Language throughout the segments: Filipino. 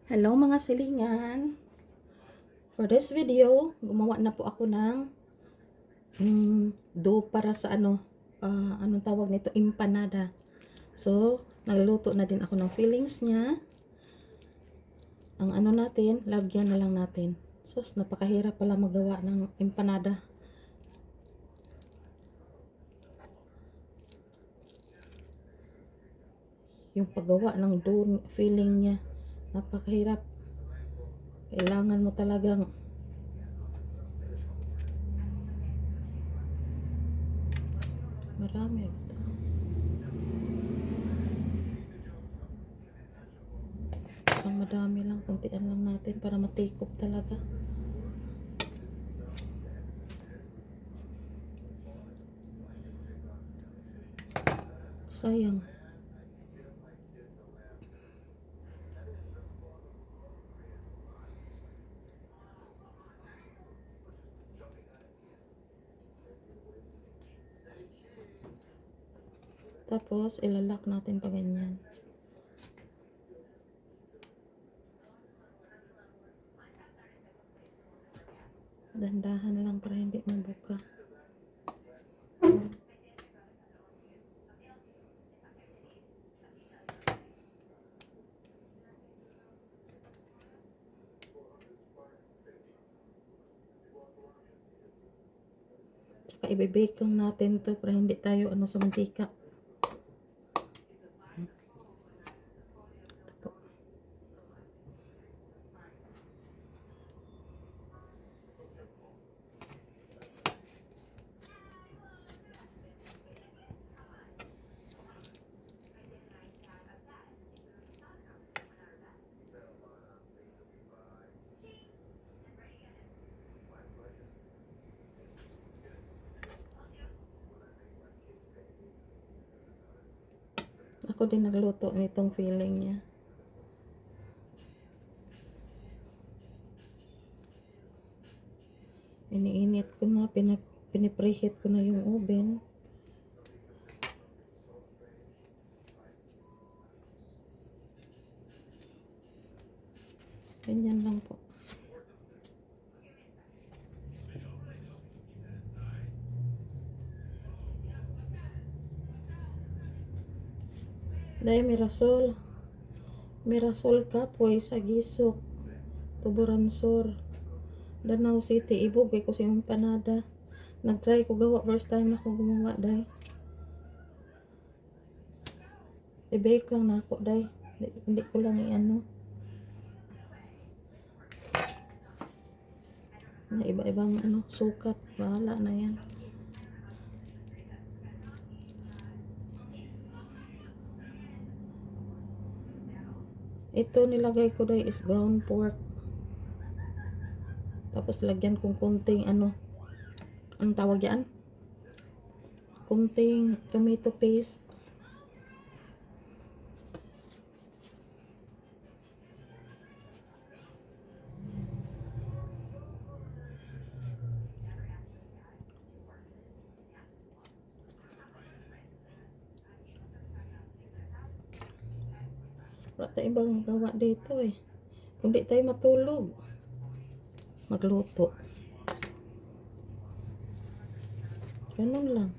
Hello mga silingan. For this video, gumawa na po ako ng dough para sa anong tawag nito, empanada. So, nagluto na din ako ng fillings niya. Ang natin, lagyan na lang natin. So, napakahirap pala magawa ng empanada. Yung paggawa ng dough, filling niya, napakahirap. Kailangan mo talagang marami ito. Ang madami lang, kuntian lang natin para matikop talaga. Sayang. Tapos, ilalak natin pa ganyan. Dandahan lang para hindi mabuka. Tsaka i-bake lang natin to para hindi tayo sa mantika. Ako din nagluto nitong filling niya. Iniinit ko na, pinipreheat ko na yung oven. Ganyan lang po. Dahil Mirasol Kapoy sa Gisok, Tuboransor, Danau City, ibog ko sa empanada. Nag-try ko gawa, first time na ako gumawa dahil. I-bake lang na ako dahil. Hindi ko lang na iba-ibang sukat, bahala na yan. Ito nilagay ko dahil is ground pork. Tapos lagyan kong konting anong tawag yan? Konting tomato paste. Wala tayong ibang gawa dito eh. Kung di tayo matulog, magluto. Ganun lang.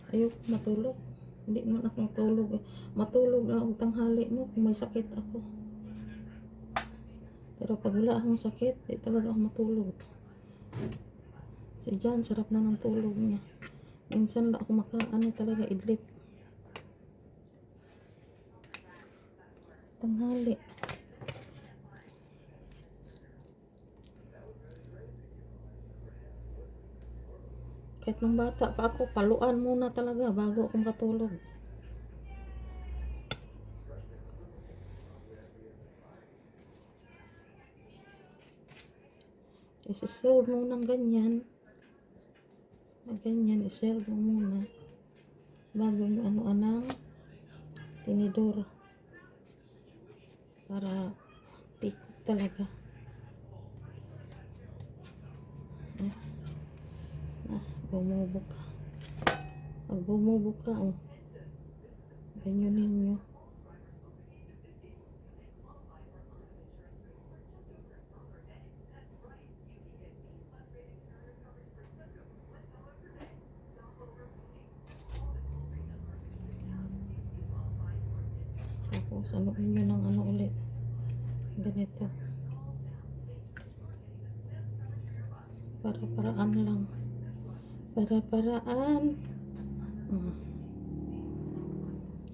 Ayoko matulog. Hindi naman ako matulog eh. Matulog na ang tanghali no kung may sakit ako. Pero pag wala akong sakit, di talaga ako matulog. Si John, sarap na ng tulog niya. Minsan lang ako talaga idlip. Tanghali. Kahit nung bata pa ako, paluan muna talaga bago akong katulog. Isi-serve mo ng ganyan. Ganyan, i-serve mo muna bago yung anong tinidor para tikop talaga. Bumubo ka. Pag bumubo ka, Ganyan ninyo. Tapos ano nyo ng ano ulit. Ganito. Para-paraan lang. Para-paraan.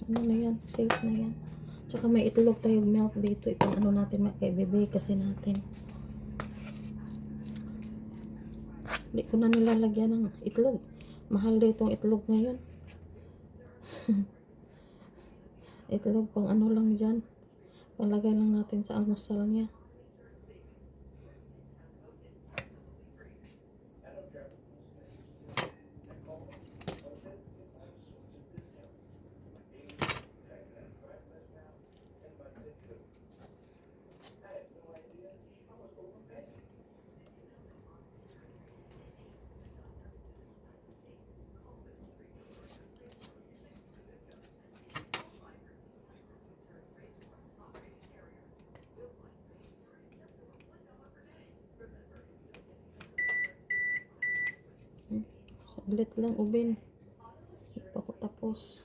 Ano na yan? Safe na yan. Tsaka may itlog tayong milk dito. Ipang ano natin kay bebe kasi natin. Hindi ko na nilalagyan ng itlog. Mahal dito itong itlog ngayon. Itlog pang ano lang dyan. Palagay lang natin sa almusal niya. Saglit lang ubin. Hindi pa ako tapos.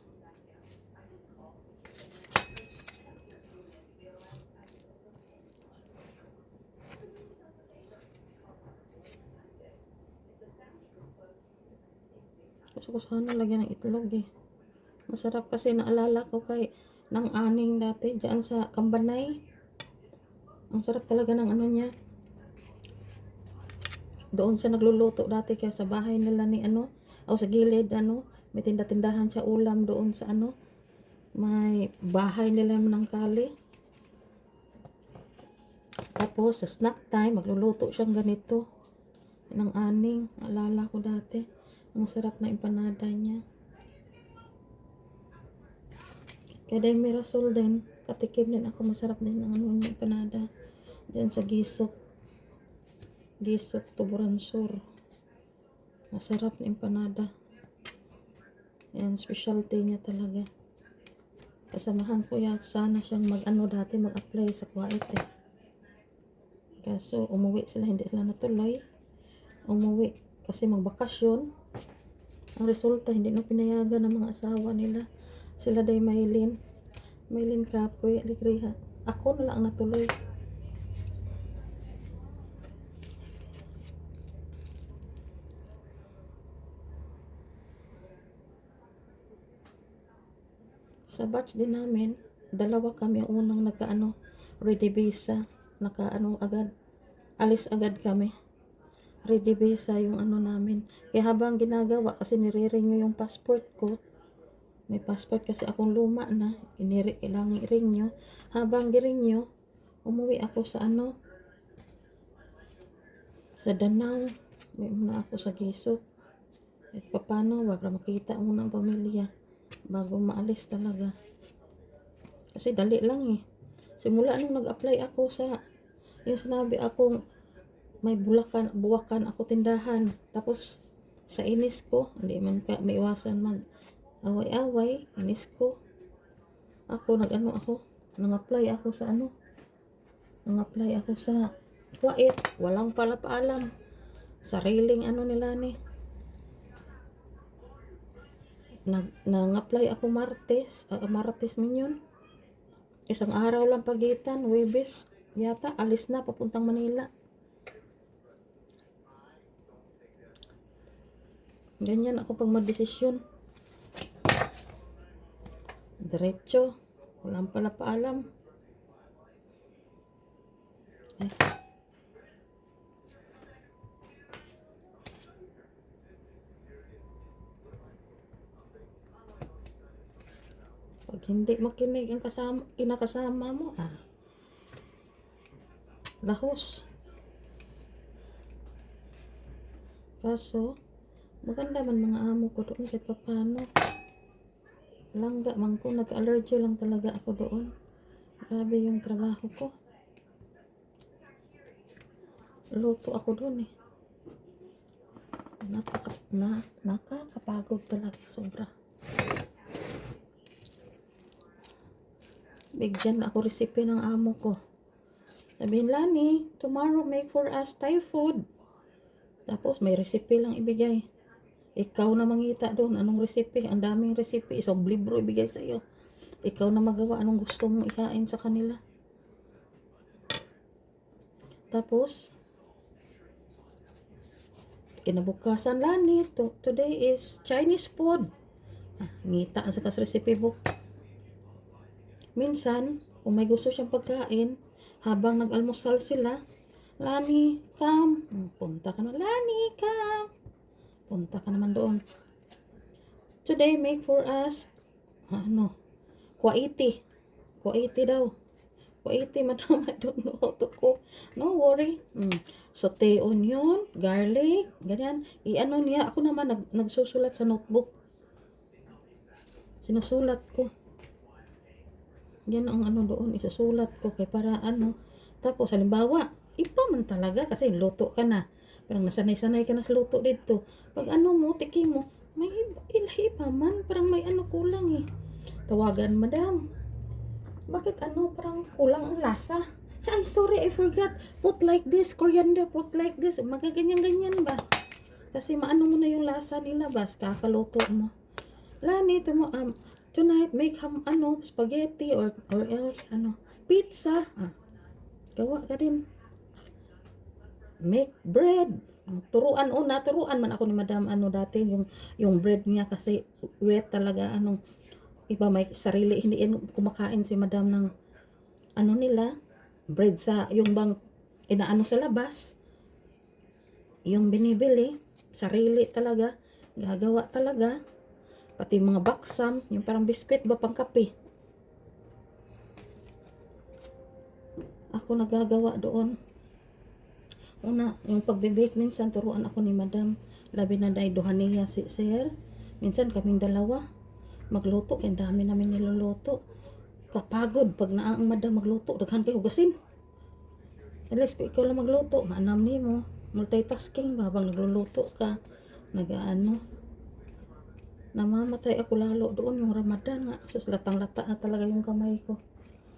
Gusto ko sana lagyan ng itlog eh. Masarap kasi naalala ko kay ng aning dati dyan sa Kambanay. Ang sarap talaga ng ano niya. Doon siya nagluluto dati kaya sa bahay nila ni ano, o sa gilid ano, may tinda-tindahan siya ulam doon sa ano, may bahay nila ng kali. Tapos sa snack time, magluluto siyang ganito ng aning. Alala ko dati. Ang sarap na empanada niya. Kaya dahil Mirasol din, katikim din ako. Masarap din ang ano niya empanada. Diyan sa Gisok. Gisok, Tuburansur. Masarap na empanada. Yan, specialty niya talaga. Kasamahan ko yan. Sana siyang mag-ano dati, mag-apply sa Kuwait eh. Kaso umuwi sila, hindi sila natuloy. Umuwi kasi magbakasyon. Ang resulta, hindi na pinayagan ng mga asawa nila. Sila day Maylin Kapwe, Ligriha. Ako na lang natuloy. Sa batch din namin, dalawa kami unang nagkaano, ready visa, nakaano agad, alis agad kami. Ready visa yung ano namin. Kaya habang ginagawa, kasi nire-renew yung passport ko. May passport kasi akong luma na, kailangan i-renew. Habang gi-renew, umuwi ako sa ano, sa Danau. May muna ako sa Gisok. At papano, wag na makita muna ang pamilya bago maalis talaga. Kasi dali lang eh. Simula nung nag-apply ako sa, yung sinabi akong may buwakan ako tindahan. Tapos sa inis ko, hindi man ka maiwasan mag away-away, inis ko. Ako nang-apply ako sa ano. Nang-apply ako sa Kuwait, walang pala paalam. Sariling ano nila ni. Nang-apply ako Martes minyon. Isang araw lang pagitan, Huwebes. Yata, alis na, papuntang Manila. Ganyan ako pag magdesisyon. Diretso. Walang pala paalam. Ay. Pag hindi makinig ang kinakasama mo, lahos. Kaso, maganda man mga amo ko doon kahit pa paano. Langga man ko, nag-allergy lang talaga ako doon. Grabe yung trabaho ko. Luto ako doon eh. Nakakapagod talaga, sobra. Bigyan ako recipe ng amo ko. Sabihin, Lani, tomorrow make for us Thai food. Tapos may recipe lang ibigay. Ikaw na mangita doon, anong recipe? Ang daming recipe, isang libro ibigay sa iyo. Ikaw na magawa, anong gusto mong ikain sa kanila. Tapos, kinabukasan, Lani, today is Chinese food. Ngita sa kas recipe book. Minsan, kung may gusto siyang pagkain, habang nag-almusal sila, Lani, come. Punta ka na, Lani, come. Punta ka naman doon. Today, make for us, kwaiti. Kwaiti daw. Kwaiti, madam, I don't know how to cook. No worry. Saute onion, garlic, ganyan. I-ano niya, ako naman nagsusulat sa notebook. Sinusulat ko. Yan ang ano doon, isusulat ko kay para ano. Tapos, halimbawa, iba man talaga kasi luto ka na. Parang nasanay-sanay ka na sa luto dito. Pag ano mo, tikim mo, may iba man. Parang may ano kulang eh. Tawagan, madam. Bakit ano, parang kulang ang lasa? Ay, sorry, I forgot. Put like this, coriander, put like this. Magaganyan-ganyan ba? Kasi maano mo na yung lasa nila ba? Kakaluto mo. Lani, tonight make spaghetti or else pizza. Gawa ka din. Make bread. Turuan man ako ni Madam dati yung bread niya kasi wet talaga iba may sarili hindi kumakain si Madam ng nila bread sa yung bang inaano sa labas. Yung binibili sarili talaga, gagawa talaga. Pati mga baksam, yung parang biskwit ba pang kape. Ako nagagawa doon. Una, yung pagbe-bake minsan turuan ako ni Madam. Labi na dahil duhan niya si Sir. Minsan kaming dalawa magluto, kaya dami namin niluluto. Kapagod pag naang Madam magluto, daghan kay hugasin. At least kung ikaw lang magluto, maanam ni mo. Multitasking ba bang nagluluto ka? Namamatay ako lalo doon yung Ramadan nga. Sus, latang-lata na talaga yung kamay ko.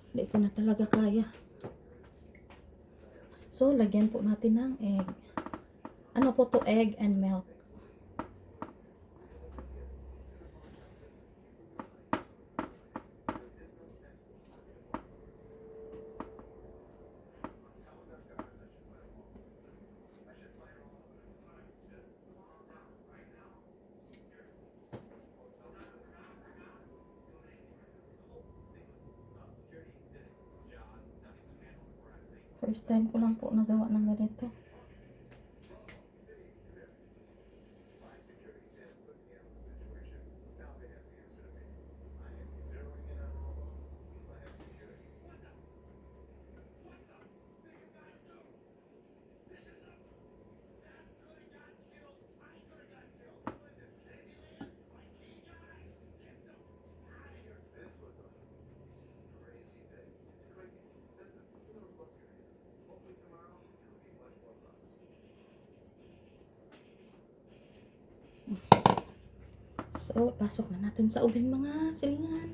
Hindi ko na talaga kaya. So, lagyan po natin ng egg. Ano po to? Egg and milk. First time ko lang po nagawa ng ganito. So, pasok na natin sa ubing mga silingan.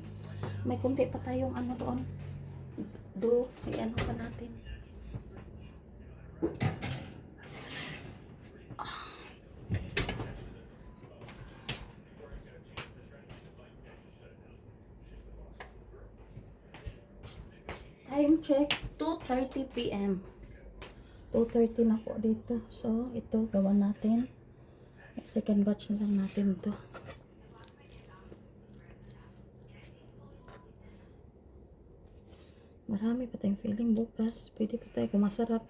May kunti pa tayong doon. I-ano pa natin. Time check, 2:30 p.m. 2:30 na po dito. So, ito gawa natin. Second batch na lang natin to. Marami pa tayong feeling bukas. Pwede pa tayo kung masarap.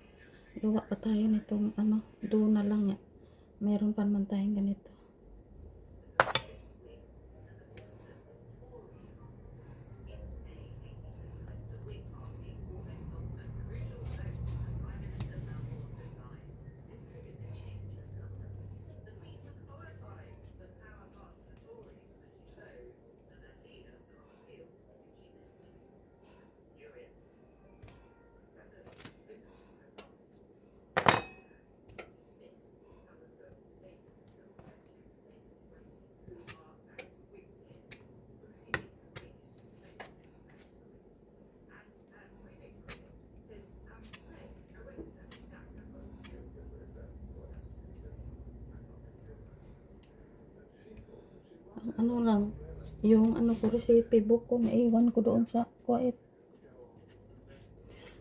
Gawa pa tayo nitong doon na lang. Meron pa naman tayong ganito. ano lang, yung ano ko, recipe book ko, naiwan ko doon sa Kuwait.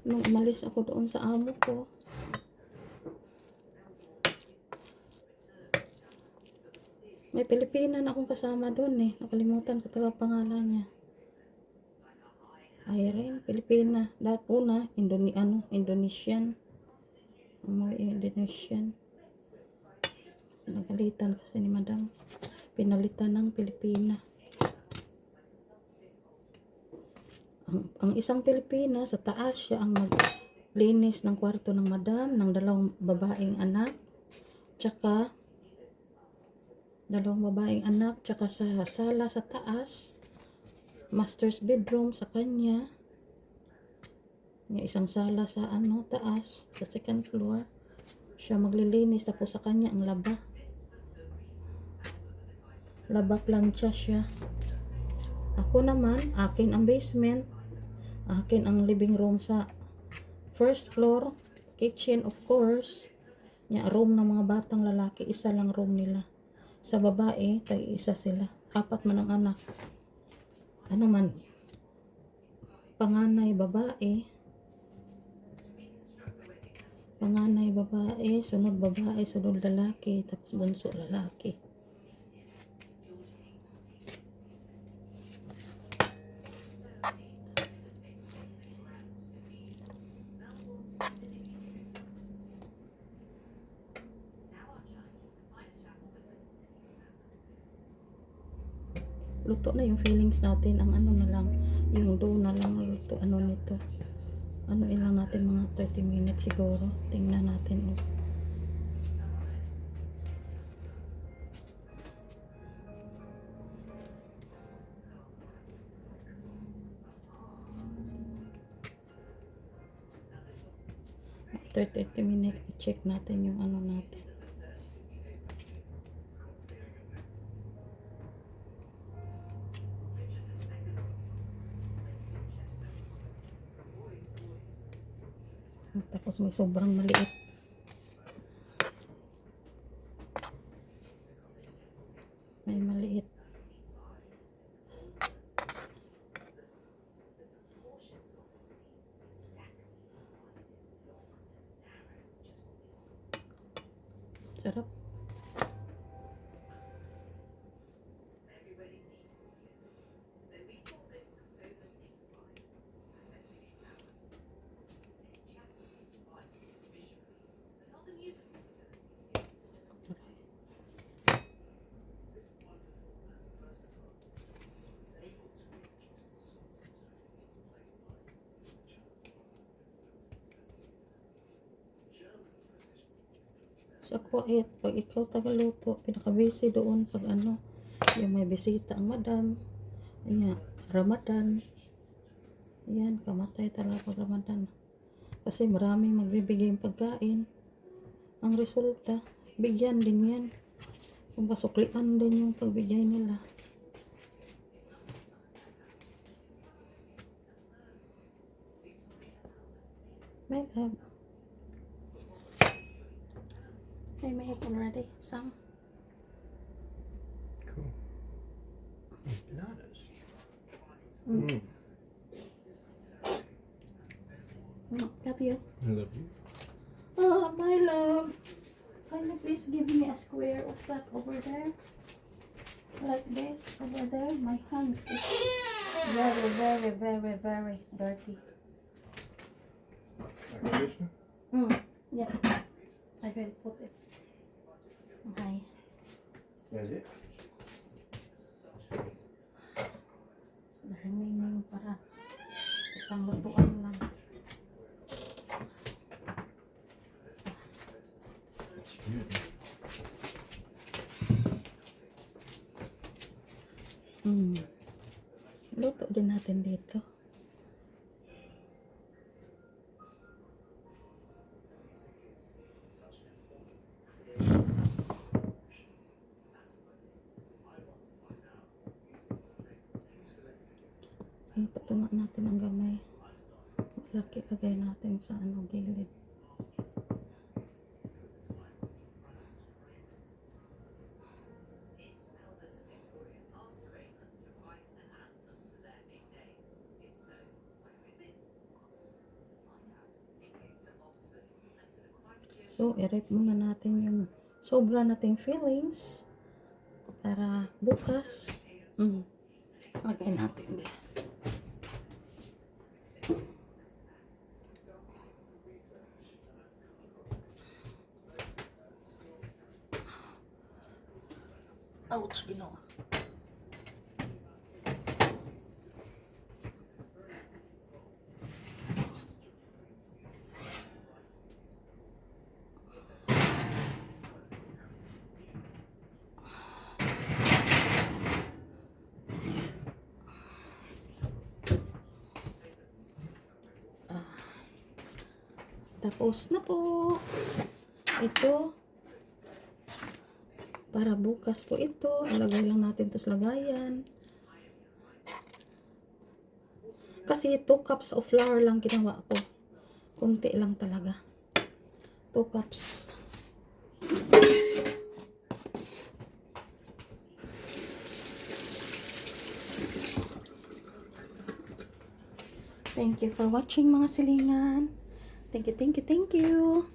Nung umalis ako doon sa amo ko. May Pilipina na akong kasama doon eh. Nakalimutan ko talaga pangalan niya. Irene, Pilipina. Dahil una, Indonesian. Umuwi Indonesian. Pinagalitan kasi ni Madam. Pinalitan ng Pilipina. Ang isang Pilipina, sa taas siya ang maglinis ng kwarto ng Madam, ng dalawang babaeng anak. Tsaka, sa sala sa taas, master's bedroom sa kanya, may isang sala sa taas, sa second floor, siya maglilinis, tapos sa kanya ang laba plancha siya. Ako naman, akin ang basement, akin ang living room sa first floor, kitchen of course, room ng mga batang lalaki, isa lang room nila. Sa babae, tag-isa sila. 4 man ang anak. Ano man, panganay babae, sunod babae, sunod lalaki, tapos bunso lalaki. Luto na yung feelings natin, ang ano na lang, yung dough na lang luto, nito. Ilang natin, mga 30 minutes siguro. Tingnan natin. After 30 minutes, i-check natin yung natin. Tapos may sobrang maliit. May maliit. Sarap. Sa Kuwait, pag ikaw tagaluto, pinaka-busy doon pag yung may bisita ang Madam, Ramadan. Yan, kamatay talaga pag Ramadan. Kasi maraming magbibigay ng pagkain. Ang resulta, bigyan din yan. Kung pasuklian din yung pagbigay nila. My love. I make already some. Cool. Bananas. Love you. I love you. Oh, my love. Can you please give me a square of that over there? Like this, over there. My hands is very, very, very, very dirty. Like this one? Yeah. I will put it. Okay. That's it? The remaining para isang lutuan lang. Excuse me. Luto din natin dito. Patunga natin ang gamay. Malaki lagay natin sa gilid. So, i-rate muna natin yung sobra nating fillings para bukas. Lagay natin. Ouch, ginawa. Tapos na po. Ito. Para bukas po ito. Ilagay lang natin ito sa lagayan. Kasi 2 cups of flour lang ginawa ko. Kunti lang talaga. 2 cups. Thank you for watching mga silingan. Thank you, thank you, thank you.